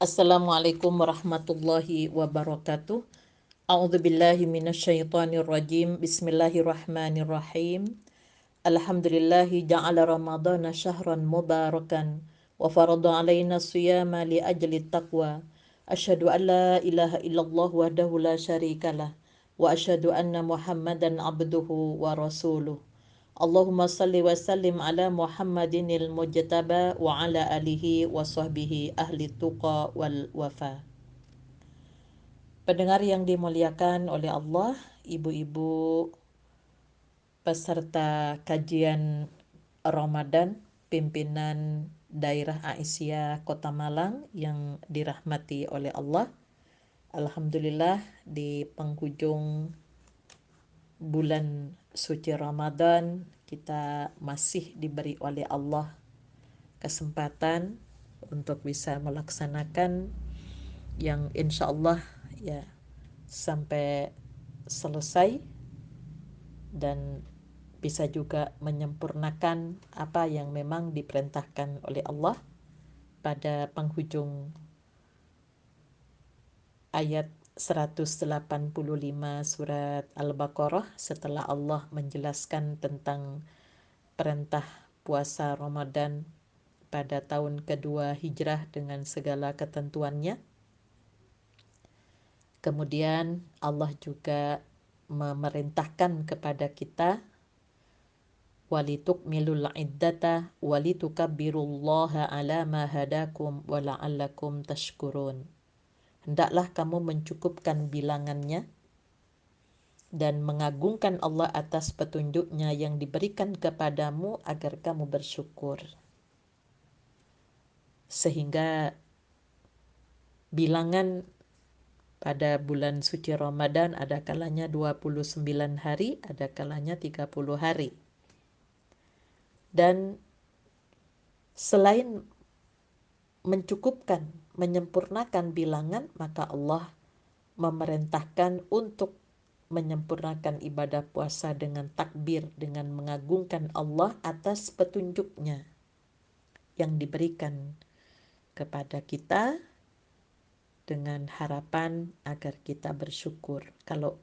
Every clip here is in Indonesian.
Assalamualaikum warahmatullahi wabarakatuh. A'udzubillahi minasyaitonirrajim. Bismillahirrahmanirrahim. Alhamdulillahi ja'ala ramadana syahran mubarakan wa farada alaina siyama li ajli taqwa. Asyhadu an la ilaha illallah wahdahu la syarikalah wa asyhadu anna Muhammadan abduhu wa rasuluh. Allahumma salli wa sallim ala Muhammadinil mujtaba wa ala alihi wa sahbihi ahli tuqa wal wafa. Pendengar yang dimuliakan oleh Allah, ibu-ibu peserta kajian Ramadan pimpinan daerah Aisyah Kota Malang yang dirahmati oleh Allah. Alhamdulillah di penghujung bulan suci Ramadan kita masih diberi oleh Allah kesempatan untuk bisa melaksanakan yang insya Allah ya sampai selesai dan bisa juga menyempurnakan apa yang memang diperintahkan oleh Allah pada penghujung ayat 185 surat Al-Baqarah setelah Allah menjelaskan tentang perintah puasa Ramadan pada tahun kedua hijrah dengan segala ketentuannya. Kemudian Allah juga memerintahkan kepada kita walitukmilul iddata walitukabbirullaha ala ma hadakum wa la'allakum tashkurun. Hendaklah kamu mencukupkan bilangannya dan mengagungkan Allah atas petunjuknya yang diberikan kepadamu agar kamu bersyukur. Sehingga bilangan pada bulan suci Ramadan ada kalanya 29 hari, ada kalanya 30 hari. Dan selain mencukupkan, menyempurnakan bilangan, maka Allah memerintahkan untuk menyempurnakan ibadah puasa dengan takbir, dengan mengagungkan Allah atas petunjuknya yang diberikan kepada kita dengan harapan agar kita bersyukur. Kalau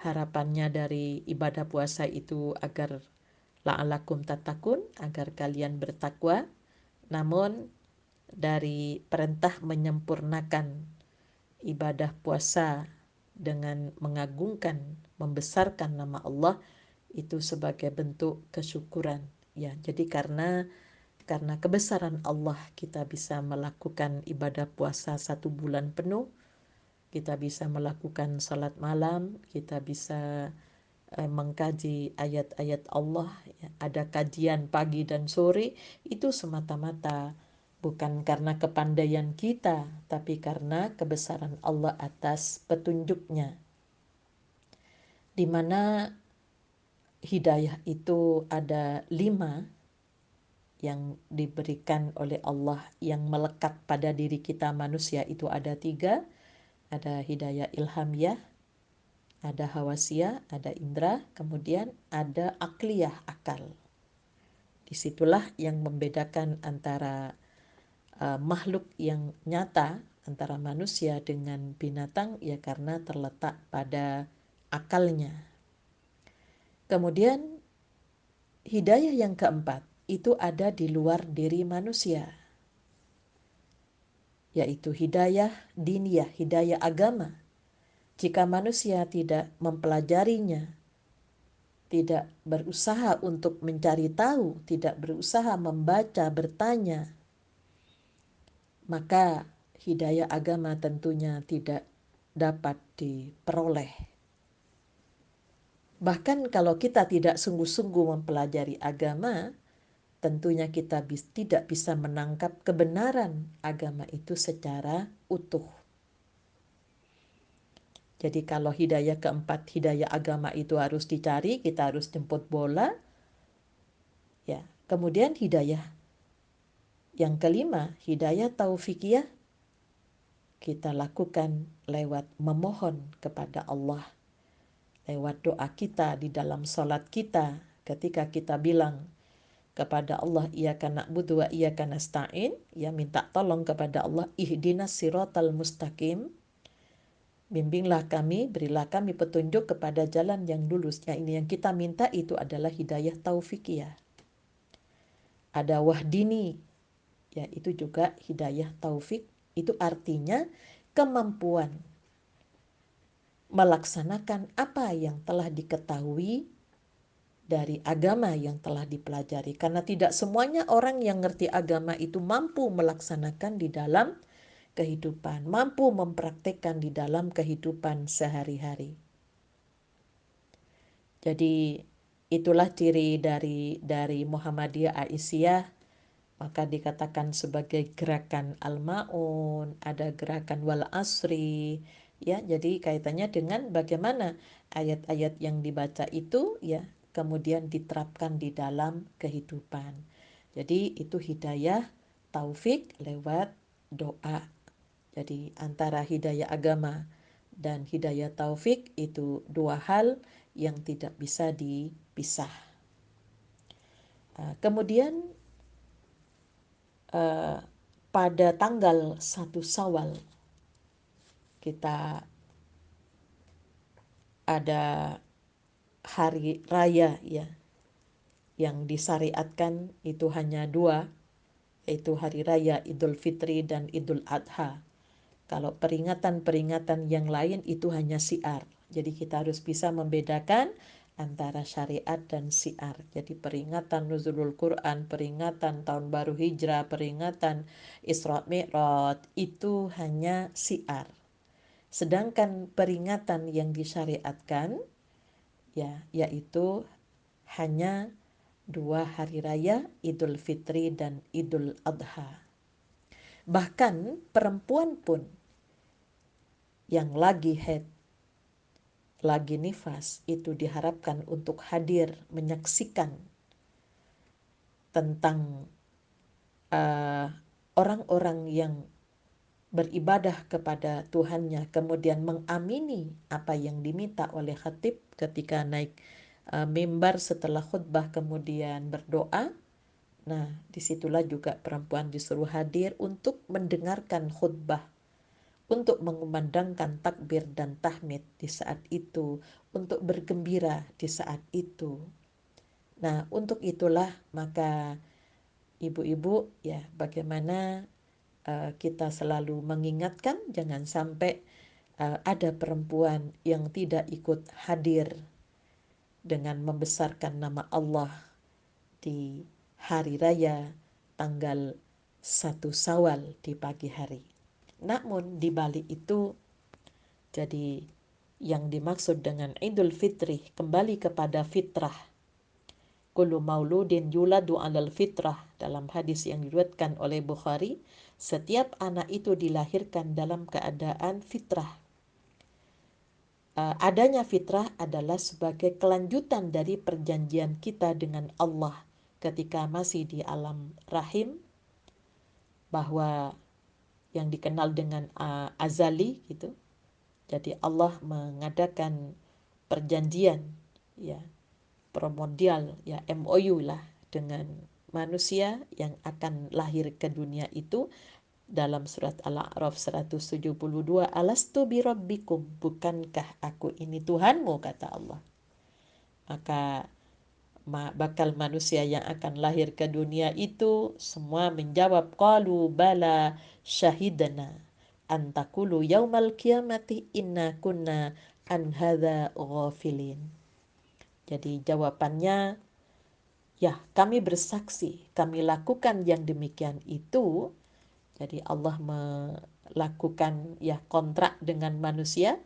harapannya dari ibadah puasa itu agar la'alakum tatakun, agar kalian bertakwa, namun dari perintah menyempurnakan ibadah puasa dengan mengagungkan, membesarkan nama Allah itu sebagai bentuk kesyukuran. Ya, jadi karena kebesaran Allah kita bisa melakukan ibadah puasa 1 bulan penuh, kita bisa melakukan salat malam, kita bisa mengkaji ayat-ayat Allah, ya. Ada kajian pagi dan sore, itu semata-mata bukan karena kepandaian kita, tapi karena kebesaran Allah atas petunjuknya. Di mana hidayah itu ada 5 yang diberikan oleh Allah, yang melekat pada diri kita manusia itu ada 3. Ada hidayah ilhamiyah, ada hawasiyah, ada indra, kemudian ada akliyah, akal. Disitulah yang membedakan antara makhluk yang nyata, antara manusia dengan binatang, ya karena terletak pada akalnya. Kemudian hidayah yang keempat itu ada di luar diri manusia, yaitu hidayah diniyah, hidayah agama. Jika manusia tidak mempelajarinya, tidak berusaha untuk mencari tahu, tidak berusaha membaca, bertanya, maka hidayah agama tentunya tidak dapat diperoleh. Bahkan kalau kita tidak sungguh-sungguh mempelajari agama, tentunya kita tidak bisa menangkap kebenaran agama itu secara utuh. Jadi kalau hidayah keempat, hidayah agama itu harus dicari, kita harus jemput bola. Ya, kemudian hidayah yang kelima, hidayah taufikiyah, kita lakukan lewat memohon kepada Allah, lewat doa kita di dalam sholat kita, ketika kita bilang kepada Allah iyyaka na'budu wa iyyaka nasta'in, ya minta tolong kepada Allah, ihdinas siratal mustaqim, bimbinglah kami, berilah kami petunjuk kepada jalan yang lurus. Ya, ini yang kita minta itu adalah hidayah taufikiyah. Ada wahdini, ya itu juga hidayah taufik, itu artinya kemampuan melaksanakan apa yang telah diketahui dari agama yang telah dipelajari. Karena tidak semuanya orang yang ngerti agama itu mampu melaksanakan di dalam kehidupan, mampu mempraktekkan di dalam kehidupan sehari-hari. Jadi itulah ciri dari Muhammadiyah Aisyah, maka dikatakan sebagai gerakan Al-Maun, ada gerakan Wal Asri, ya. Jadi kaitannya dengan bagaimana ayat-ayat yang dibaca itu ya kemudian diterapkan di dalam kehidupan. Jadi itu hidayah taufik lewat doa. Jadi antara hidayah agama dan hidayah taufik itu dua hal yang tidak bisa dipisah. Kemudian pada tanggal 1 Syawal kita ada hari raya ya yang disyariatkan itu hanya dua, yaitu hari raya Idul Fitri dan Idul Adha. Kalau peringatan-peringatan yang lain itu hanya syiar. Jadi kita harus bisa membedakan antara syariat dan syiar. Jadi peringatan Nuzulul Quran, peringatan Tahun Baru Hijrah, peringatan Isra Mi'raj itu hanya syiar. Sedangkan peringatan yang disyariatkan ya yaitu hanya dua hari raya, Idul Fitri dan Idul Adha. Bahkan perempuan pun yang lagi haid, lagi nifas, itu diharapkan untuk hadir menyaksikan tentang orang-orang yang beribadah kepada Tuhannya, kemudian mengamini apa yang diminta oleh khatib ketika naik mimbar setelah khutbah kemudian berdoa. Nah, disitulah juga perempuan disuruh hadir untuk mendengarkan khutbah, untuk mengumandangkan takbir dan tahmid di saat itu, untuk bergembira di saat itu. Nah, untuk itulah maka ibu-ibu ya bagaimana kita selalu mengingatkan jangan sampai ada perempuan yang tidak ikut hadir dengan membesarkan nama Allah di hari raya tanggal 1 Syawal di pagi hari. Namun di balik itu, jadi yang dimaksud dengan Idul Fitri kembali kepada fitrah. Kullu mauludin yuladu 'alal fitrah, dalam hadis yang diriwayatkan oleh Bukhari, setiap anak itu dilahirkan dalam keadaan fitrah. Adanya fitrah adalah sebagai kelanjutan dari perjanjian kita dengan Allah ketika masih di alam rahim, bahwa yang dikenal dengan azali gitu. Jadi Allah mengadakan perjanjian ya primordial ya MOU lah dengan manusia yang akan lahir ke dunia itu dalam surat Al-A'raf 172, alastu birabbikum, bukankah aku ini Tuhanmu, kata Allah. Maka bakal manusia yang akan lahir ke dunia itu semua menjawab qalu bala syahidana antakulu yaumal qiyamati inna kunna an hadza ghafilin. Jadi jawabannya ya kami bersaksi, kami lakukan yang demikian itu. Jadi Allah melakukan ya kontrak dengan manusia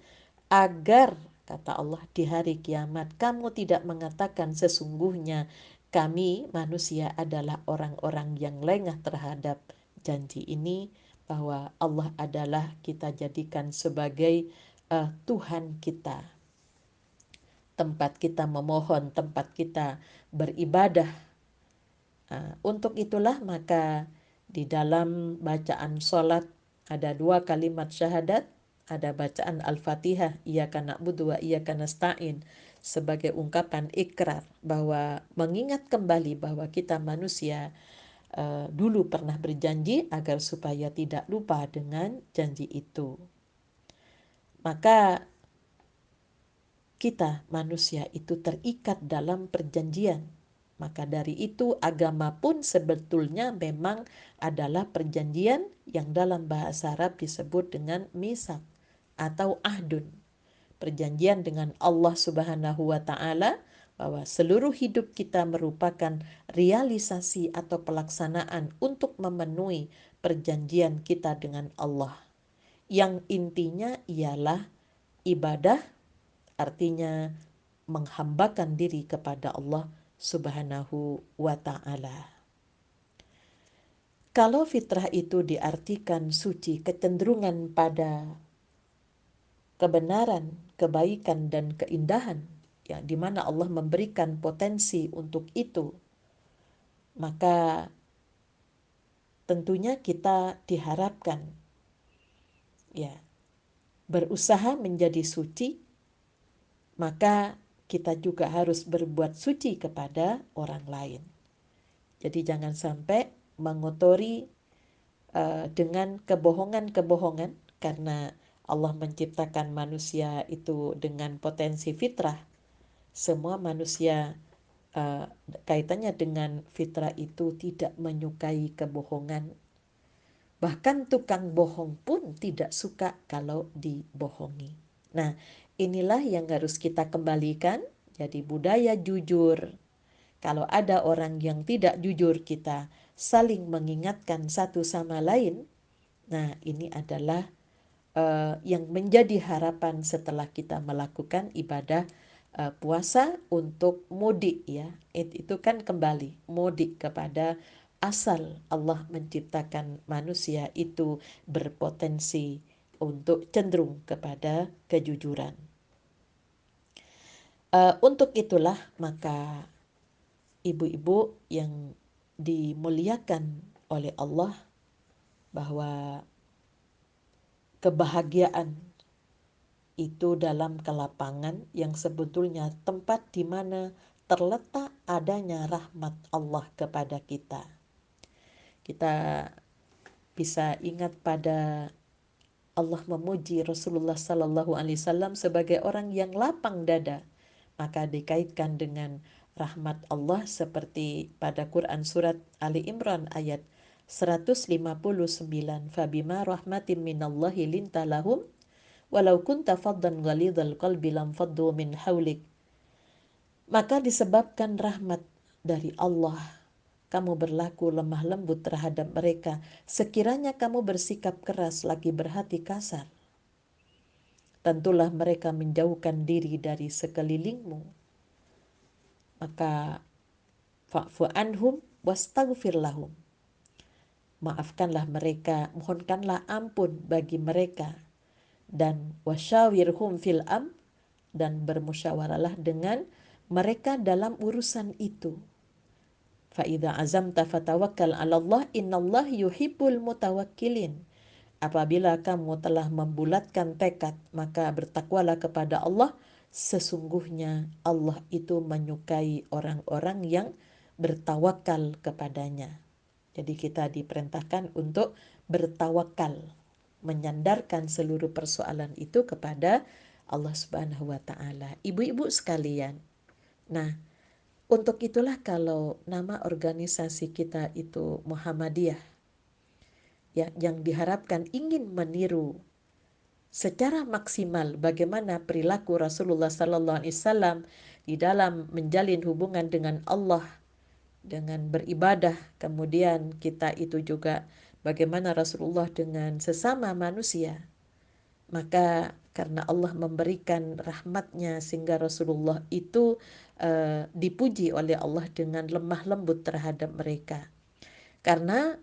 agar kata Allah di hari kiamat kamu tidak mengatakan sesungguhnya kami manusia adalah orang-orang yang lengah terhadap janji ini, bahwa Allah adalah kita jadikan sebagai Tuhan kita, tempat kita memohon, tempat kita beribadah. Untuk itulah maka di dalam bacaan sholat ada dua kalimat syahadat, ada bacaan Al-Fatihah, iyyaka na'budu wa iyyaka nasta'in, sebagai ungkapan ikrar bahwa mengingat kembali bahwa kita manusia dulu pernah berjanji agar supaya tidak lupa dengan janji itu. Maka kita manusia itu terikat dalam perjanjian. Maka dari itu agama pun sebetulnya memang adalah perjanjian yang dalam bahasa Arab disebut dengan misak atau ahdun. Perjanjian dengan Allah Subhanahu wa taala bahwa seluruh hidup kita merupakan realisasi atau pelaksanaan untuk memenuhi perjanjian kita dengan Allah. Yang intinya ialah ibadah, artinya menghambakan diri kepada Allah Subhanahu wa taala. Kalau fitrah itu diartikan suci, kecenderungan pada kebenaran, kebaikan dan keindahan, ya, di mana Allah memberikan potensi untuk itu, maka tentunya kita diharapkan ya berusaha menjadi suci, maka kita juga harus berbuat suci kepada orang lain. Jadi jangan sampai mengotori dengan kebohongan-kebohongan, karena Allah menciptakan manusia itu dengan potensi fitrah. Semua manusia kaitannya dengan fitrah itu tidak menyukai kebohongan. Bahkan tukang bohong pun tidak suka kalau dibohongi. Nah, inilah yang harus kita kembalikan. Jadi budaya jujur. Kalau ada orang yang tidak jujur, kita saling mengingatkan satu sama lain. Nah, ini adalah yang menjadi harapan setelah kita melakukan ibadah puasa untuk mudik ya. Itu kan kembali mudik kepada asal Allah menciptakan manusia itu berpotensi untuk cenderung kepada kejujuran. Untuk itulah maka ibu-ibu yang dimuliakan oleh Allah, bahwa kebahagiaan itu dalam kelapangan yang sebetulnya tempat di mana terletak adanya rahmat Allah kepada kita. Kita bisa ingat pada Allah memuji Rasulullah Sallallahu Alaihi Wasallam sebagai orang yang lapang dada, maka dikaitkan dengan rahmat Allah seperti pada Quran surat Ali Imran ayat 159, fabima rahmatin minallahi linta lahum walau kunta faddan ghalidhal qalbi lam faddu min haulik. Maka disebabkan rahmat dari Allah, kamu berlaku lemah lembut terhadap mereka. Sekiranya kamu bersikap keras lagi berhati kasar, tentulah mereka menjauhkan diri dari sekelilingmu. Maka fa'fu anhum wastaghfir lahum. Maafkanlah mereka, mohonkanlah ampun bagi mereka, dan wasyawirhum fil dan bermusyawarahlah dengan mereka dalam urusan itu. Fa idza azamta fatawakkal 'ala Allah innallah yuhibbul mutawakkilin. Apabila kamu telah membulatkan tekad, maka bertakwalah kepada Allah. Sesungguhnya Allah itu menyukai orang-orang yang bertawakal kepadanya. Jadi kita diperintahkan untuk bertawakal, menyandarkan seluruh persoalan itu kepada Allah Subhanahu wa taala. Ibu-ibu sekalian. Nah, untuk itulah kalau nama organisasi kita itu Muhammadiyah, ya, yang diharapkan ingin meniru secara maksimal bagaimana perilaku Rasulullah sallallahu alaihi wasallam di dalam menjalin hubungan dengan Allah, dengan beribadah, kemudian kita itu juga bagaimana Rasulullah dengan sesama manusia. Maka karena Allah memberikan rahmatnya sehingga Rasulullah itu dipuji oleh Allah dengan lemah lembut terhadap mereka. Karena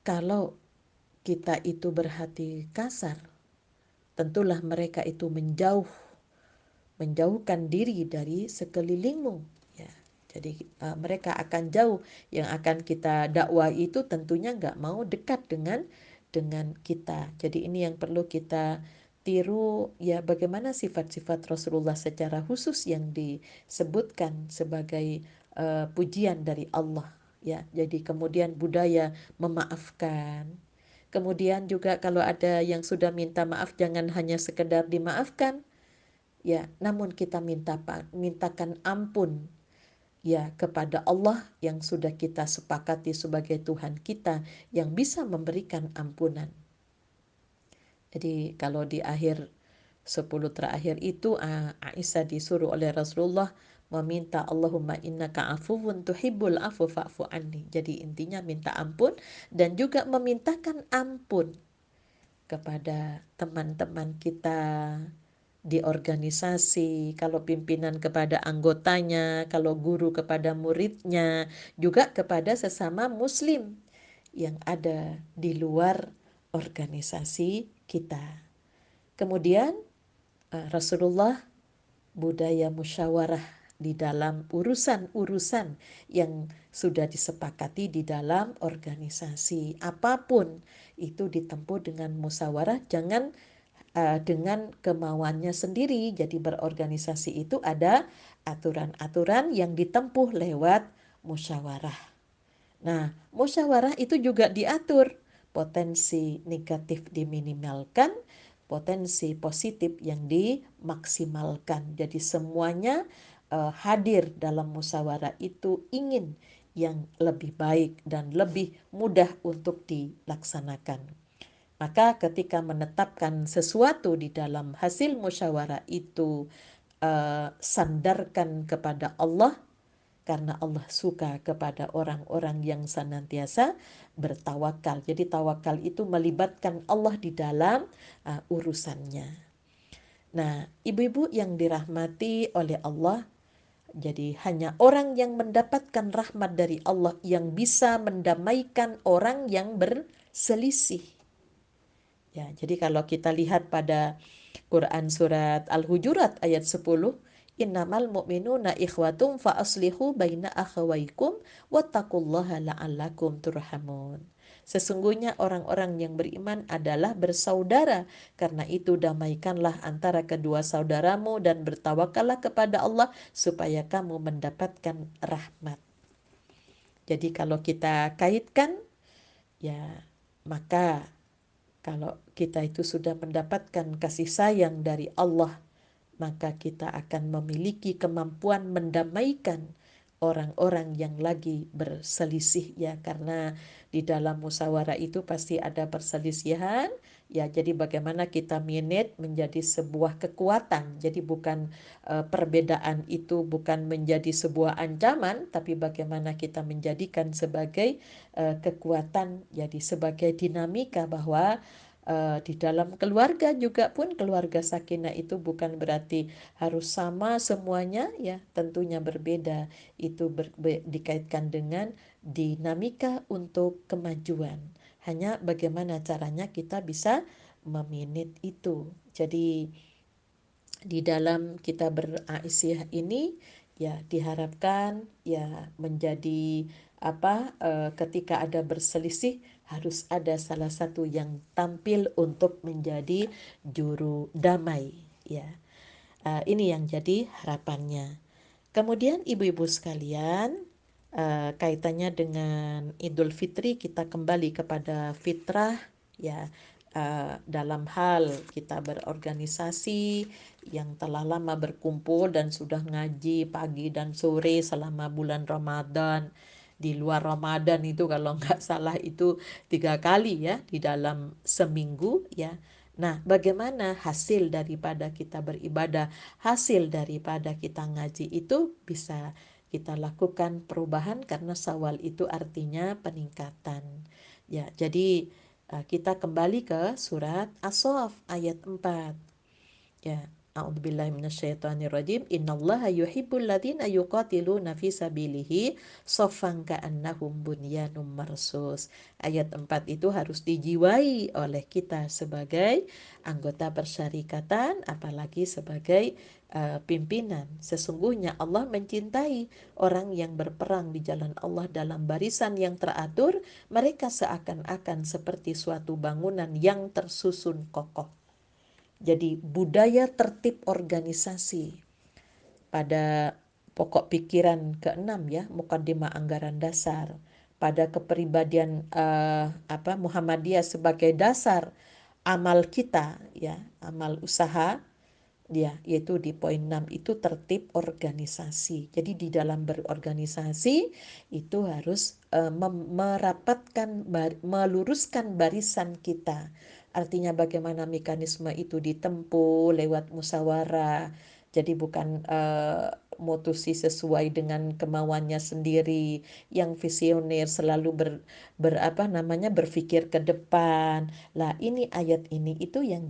kalau kita itu berhati kasar, tentulah mereka itu menjauhkan diri dari sekelilingmu. Ya, jadi mereka akan jauh. Yang akan kita dakwah itu tentunya nggak mau dekat dengan kita. Jadi ini yang perlu kita tiru ya bagaimana sifat-sifat Rasulullah secara khusus yang disebutkan sebagai pujian dari Allah ya. Jadi kemudian budaya memaafkan. Kemudian juga kalau ada yang sudah minta maaf jangan hanya sekedar dimaafkan ya, namun kita mintakan ampun ya kepada Allah yang sudah kita sepakati sebagai Tuhan kita yang bisa memberikan ampunan. Jadi kalau di akhir 10 terakhir itu Aisyah disuruh oleh Rasulullah meminta Allahumma innaka afuwun tuhibbul afu fa'fu anni. Jadi intinya minta ampun dan juga memintakan ampun kepada teman-teman kita di organisasi, kalau pimpinan kepada anggotanya, kalau guru kepada muridnya, juga kepada sesama muslim yang ada di luar organisasi kita. Kemudian Rasulullah budaya musyawarah di dalam urusan-urusan yang sudah disepakati di dalam organisasi. Apapun itu ditempuh dengan musyawarah, jangan dengan kemauannya sendiri. Jadi berorganisasi itu ada aturan-aturan yang ditempuh lewat musyawarah. Nah, musyawarah itu juga diatur. Potensi negatif diminimalkan, potensi positif yang dimaksimalkan. Jadi semuanya hadir dalam musyawarah itu ingin yang lebih baik dan lebih mudah untuk dilaksanakan. Maka ketika menetapkan sesuatu di dalam hasil musyawarah itu sandarkan kepada Allah, karena Allah suka kepada orang-orang yang senantiasa bertawakal. Jadi tawakal itu melibatkan Allah di dalam urusannya. Nah, ibu-ibu yang dirahmati oleh Allah, jadi hanya orang yang mendapatkan rahmat dari Allah yang bisa mendamaikan orang yang berselisih. Ya, jadi kalau kita lihat pada Quran surat Al-Hujurat ayat 10, innamal mu'minuna ikhwatum fa aslihu baina akhawaikum wattaqullaha la'allakum turhamun. Sesungguhnya orang-orang yang beriman adalah bersaudara, karena itu damaikanlah antara kedua saudaramu dan bertawakallah kepada Allah supaya kamu mendapatkan rahmat. Jadi kalau kita kaitkan ya, maka kalau kita itu sudah mendapatkan kasih sayang dari Allah, maka kita akan memiliki kemampuan mendamaikan orang-orang yang lagi berselisih ya, karena di dalam musyawarah itu pasti ada perselisihan ya. Jadi bagaimana kita manage menjadi sebuah kekuatan. Jadi bukan perbedaan itu bukan menjadi sebuah ancaman, tapi bagaimana kita menjadikan sebagai kekuatan, jadi sebagai dinamika bahwa di dalam keluarga juga pun keluarga sakinah itu bukan berarti harus sama semuanya ya, tentunya berbeda. Itu dikaitkan dengan dinamika untuk kemajuan. Hanya bagaimana caranya kita bisa memanage itu. Jadi di dalam kita beraisyah ini ya diharapkan ya menjadi ketika ada berselisih harus ada salah satu yang tampil untuk menjadi juru damai ya. Ini yang jadi harapannya. Kemudian ibu-ibu sekalian, kaitannya dengan Idul Fitri, kita kembali kepada fitrah ya, dalam hal kita berorganisasi yang telah lama berkumpul dan sudah ngaji pagi dan sore selama bulan Ramadan. Di luar Ramadan itu kalau nggak salah itu 3 kali ya di dalam seminggu ya. Nah, bagaimana hasil daripada kita beribadah, hasil daripada kita ngaji itu bisa kita lakukan perubahan, karena Syawal itu artinya peningkatan. Ya, jadi kita kembali ke surat As-Saff ayat 4. Ya, a'udzubillahi minasyaitonirrajim. Innallaha yuhibbul ladzina yuqatiluna fi sabilihi shaffan ka'annahum bunyanun marsus. Ayat 4 itu harus dijiwai oleh kita sebagai anggota persyarikatan, apalagi sebagai pimpinan. Sesungguhnya Allah mencintai orang yang berperang di jalan Allah dalam barisan yang teratur. Mereka seakan-akan seperti suatu bangunan yang tersusun kokoh. Jadi budaya tertib organisasi pada pokok pikiran keenam ya, Mukaddimah Anggaran Dasar, pada kepribadian Muhammadiyah sebagai dasar amal kita ya, amal usaha ya, yaitu di poin 6 itu tertib organisasi. Jadi di dalam berorganisasi itu harus merapatkan, meluruskan barisan kita. Artinya bagaimana mekanisme itu ditempuh lewat musyawarah. Jadi bukan mutusi sesuai dengan kemauannya sendiri, yang visioner selalu berpikir ke depan. Lah ini ayat ini itu yang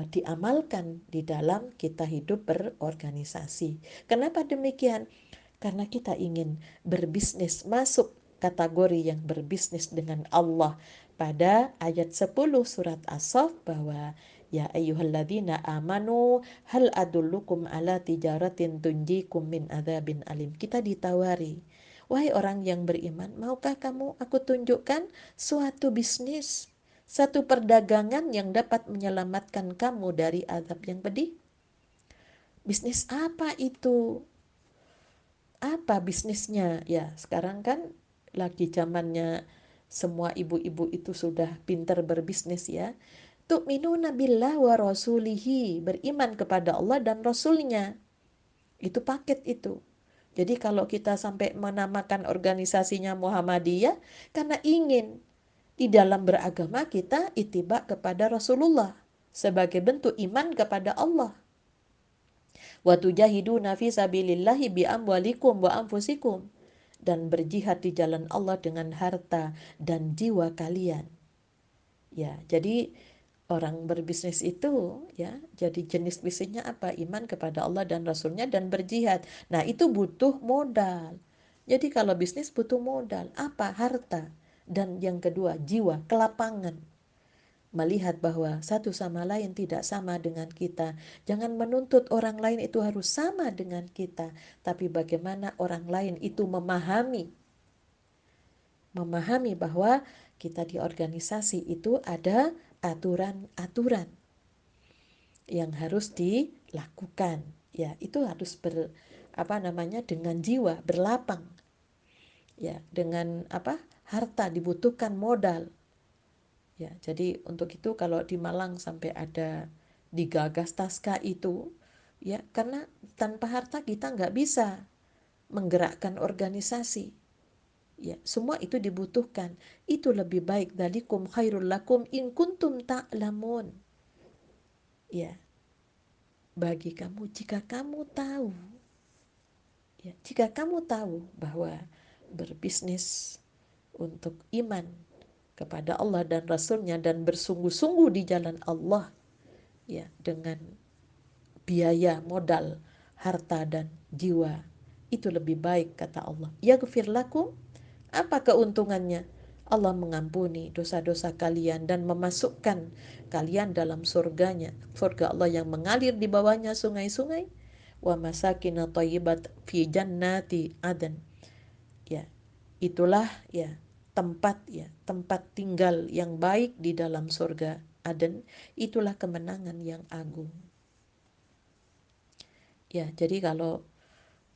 diamalkan di dalam kita hidup berorganisasi. Kenapa demikian? Karena kita ingin berbisnis, masuk kategori yang berbisnis dengan Allah. Pada ayat 10 surat As-Saff bahwa ya ayyuhalladzina amanu hal adullukum ala tijaratin tunjikum min adzabin alim. Kita ditawari, wahai orang yang beriman, maukah kamu aku tunjukkan suatu bisnis, satu perdagangan yang dapat menyelamatkan kamu dari azab yang pedih? Bisnis apa itu? Apa bisnisnya? Ya, sekarang kan lagi zamannya semua ibu-ibu itu sudah pintar berbisnis ya. Tu'minuna billah wa rasulihi, beriman kepada Allah dan Rasulnya. Itu paket itu. Jadi kalau kita sampai menamakan organisasinya Muhammadiyah, karena ingin di dalam beragama kita ittiba kepada Rasulullah sebagai bentuk iman kepada Allah. Wa tujahiduna fi sabilillahi bi amwalikum wa anfusikum, dan berjihad di jalan Allah dengan harta dan jiwa kalian. Ya, jadi orang berbisnis itu ya, jadi jenis bisnisnya apa? Iman kepada Allah dan Rasulnya dan berjihad. Nah, itu butuh modal. Jadi kalau bisnis butuh modal, apa? Harta. Dan yang kedua, jiwa, kelapangan. Melihat bahwa satu sama lain tidak sama dengan kita. Jangan menuntut orang lain itu harus sama dengan kita, tapi bagaimana orang lain itu memahami bahwa kita di organisasi itu ada aturan-aturan yang harus dilakukan. Ya, itu harus dengan jiwa, berlapang. Ya, dengan harta, dibutuhkan modal. Ya, jadi untuk itu kalau di Malang sampai ada digagas Taska itu, ya karena tanpa harta kita nggak bisa menggerakkan organisasi. Ya, semua itu dibutuhkan. Itu lebih baik, dalikum khairul lakum in kuntum ta'lamun. Ya, bagi kamu jika kamu tahu. Ya, jika kamu tahu bahwa berbisnis untuk iman kepada Allah dan Rasulnya dan bersungguh-sungguh di jalan Allah ya, dengan biaya, modal, harta dan jiwa, itu lebih baik kata Allah. Yaghfir lakum, apa keuntungannya? Allah mengampuni dosa-dosa kalian dan memasukkan kalian dalam surganya, surga Allah yang mengalir di bawahnya sungai-sungai. Wa masakin thayyibat fi jannati adan. Ya, itulah tempat tinggal yang baik di dalam surga Aden. Itulah kemenangan yang agung. Ya, jadi kalau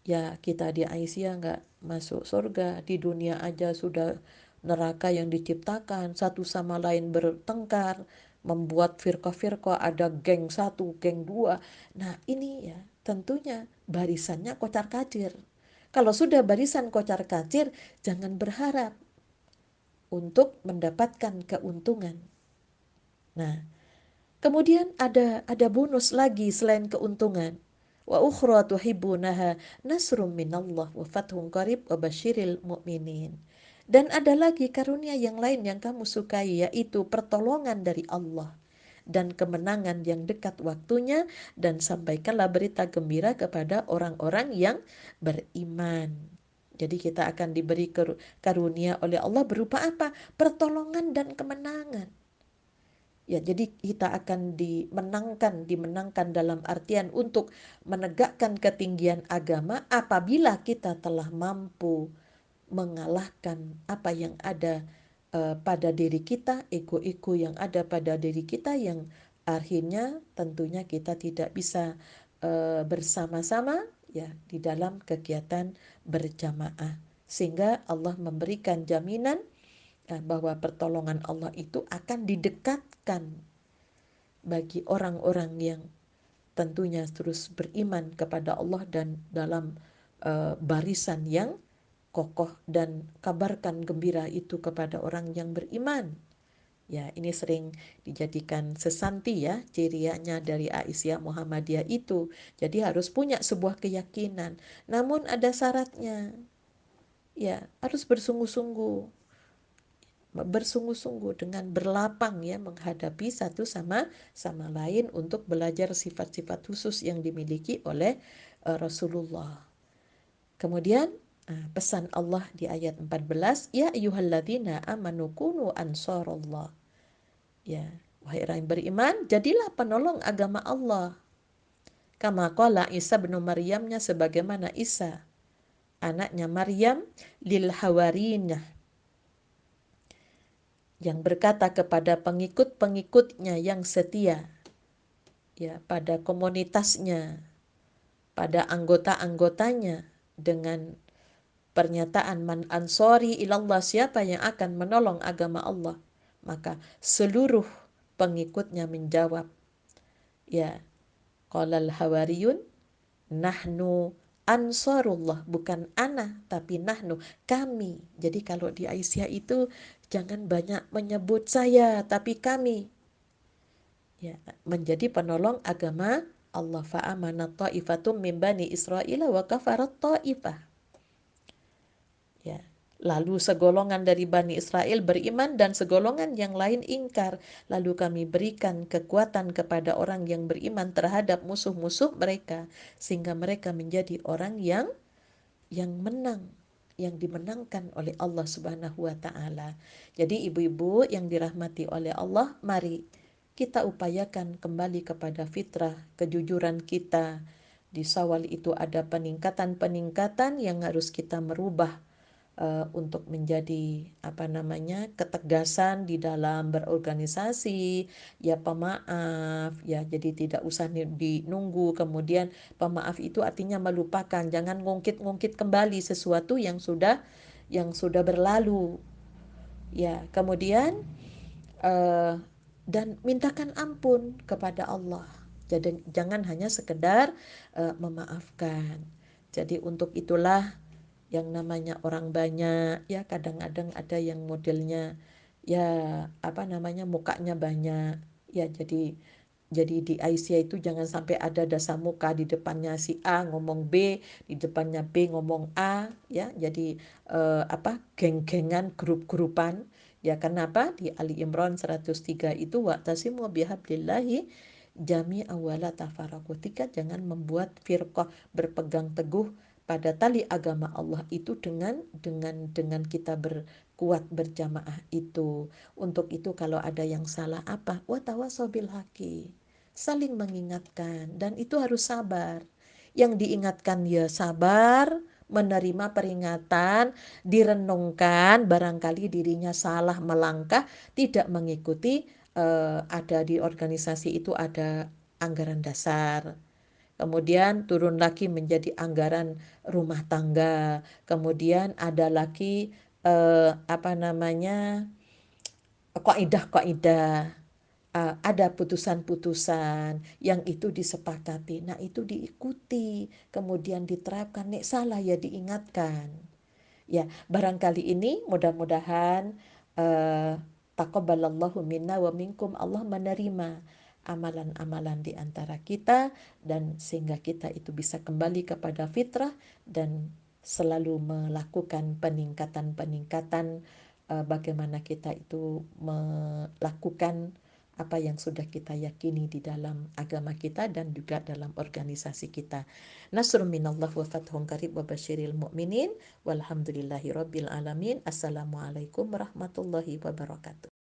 ya kita di Aisyah nggak masuk surga, di dunia aja sudah neraka yang diciptakan, satu sama lain bertengkar, membuat firqah-firqah, ada geng satu, geng dua. Nah ini ya tentunya barisannya kocar-kacir. Kalau sudah barisan kocar-kacir, jangan berharap untuk mendapatkan keuntungan. Nah, kemudian ada bonus lagi selain keuntungan. Wa ukhra tuhibbunaha nasrum minallah wa fathun qarib wa basyiril mu'minin. Dan ada lagi karunia yang lain yang kamu sukai, yaitu pertolongan dari Allah dan kemenangan yang dekat waktunya, dan sampaikanlah berita gembira kepada orang-orang yang beriman. Jadi kita akan diberi karunia oleh Allah berupa apa? Pertolongan dan kemenangan. Ya, jadi kita akan dimenangkan dalam artian untuk menegakkan ketinggian agama apabila kita telah mampu mengalahkan apa yang ada pada diri kita, ego-ego yang ada pada diri kita yang akhirnya tentunya kita tidak bisa bersama-sama ya di dalam kegiatan berjamaah, sehingga Allah memberikan jaminan bahwa pertolongan Allah itu akan didekatkan bagi orang-orang yang tentunya terus beriman kepada Allah dan dalam barisan yang kokoh, dan kabarkan gembira itu kepada orang yang beriman. Ya, ini sering dijadikan sesanti ya, cirianya dari Aisyah Muhammadiyah itu. Jadi harus punya sebuah keyakinan. Namun ada syaratnya. Ya, harus bersungguh-sungguh dengan berlapang ya menghadapi satu sama lain untuk belajar sifat-sifat khusus yang dimiliki oleh Rasulullah. Kemudian pesan Allah di ayat 14, ya ayyuhalladzina amanu kunu ansarallah. Ya, wahai orang yang beriman, jadilah penolong agama Allah. Kama qala Isa bin Maryamnya, sebagaimana Isa anaknya Maryam, lil hawariyah, yang berkata kepada pengikut-pengikutnya yang setia, ya, pada komunitasnya, pada anggota-anggotanya, dengan pernyataan man ansori ilallah, siapa yang akan menolong agama Allah, maka seluruh pengikutnya menjawab, ya, qalal hawariyun nahnu ansarullah, bukan ana tapi nahnu, kami. Jadi kalau di Aisyah itu jangan banyak menyebut saya tapi kami, ya, menjadi penolong agama Allah. Fa'amana ta'ifatum min bani Israila wa kafarat ta'ifah. Ya, lalu segolongan dari Bani Israel beriman dan segolongan yang lain ingkar. Lalu kami berikan kekuatan kepada orang yang beriman terhadap musuh-musuh mereka, sehingga mereka menjadi orang yang menang, yang dimenangkan oleh Allah Subhanahu wa taala. Jadi ibu-ibu yang dirahmati oleh Allah, mari kita upayakan kembali kepada fitrah, kejujuran kita. Di Syawal itu ada peningkatan-peningkatan yang harus kita merubah untuk menjadi ketegasan di dalam berorganisasi, ya, pemaaf, ya, jadi tidak usah dinunggu. Kemudian pemaaf itu artinya melupakan, jangan ngungkit-ngungkit kembali sesuatu yang sudah berlalu, ya. Kemudian dan mintakan ampun kepada Allah. Jadi jangan hanya sekedar memaafkan. Jadi untuk itulah yang namanya orang banyak, ya, kadang-kadang ada yang modelnya ya mukanya banyak, ya, jadi di Aisyah itu jangan sampai ada dasa muka, di depannya si A ngomong B, di depannya B ngomong A, ya, jadi geng-gengan, grup-grupan. Ya, kenapa? Di Ali Imran 103 itu wa'tasimu bihablillahi jami'an wa la tafarraqu. Jangan membuat firqah, berpegang teguh pada tali agama Allah itu dengan kita berkuat berjamaah itu. Untuk itu kalau ada yang salah watawasau bil haqi, saling mengingatkan, dan itu harus sabar. Yang diingatkan ya sabar, menerima peringatan, direnungkan, barangkali dirinya salah melangkah, tidak mengikuti ada di organisasi itu ada anggaran dasar. Kemudian turun lagi menjadi anggaran rumah tangga. Kemudian ada lagi kaidah-kaidah. Ada putusan-putusan yang itu disepakati. Nah, itu diikuti, kemudian diterapkan. Nek salah ya diingatkan. Ya, barangkali ini mudah-mudahan taqabbalallahu minna wa minkum, Allah menerima amalan-amalan di antara kita, dan sehingga kita itu bisa kembali kepada fitrah dan selalu melakukan peningkatan-peningkatan bagaimana kita itu melakukan apa yang sudah kita yakini di dalam agama kita dan juga dalam organisasi kita. Nasrun minallah wa fathun qarib wa basyiril mu'minin walhamdulillahi rabbil alamin. Assalamualaikum warahmatullahi wabarakatuh.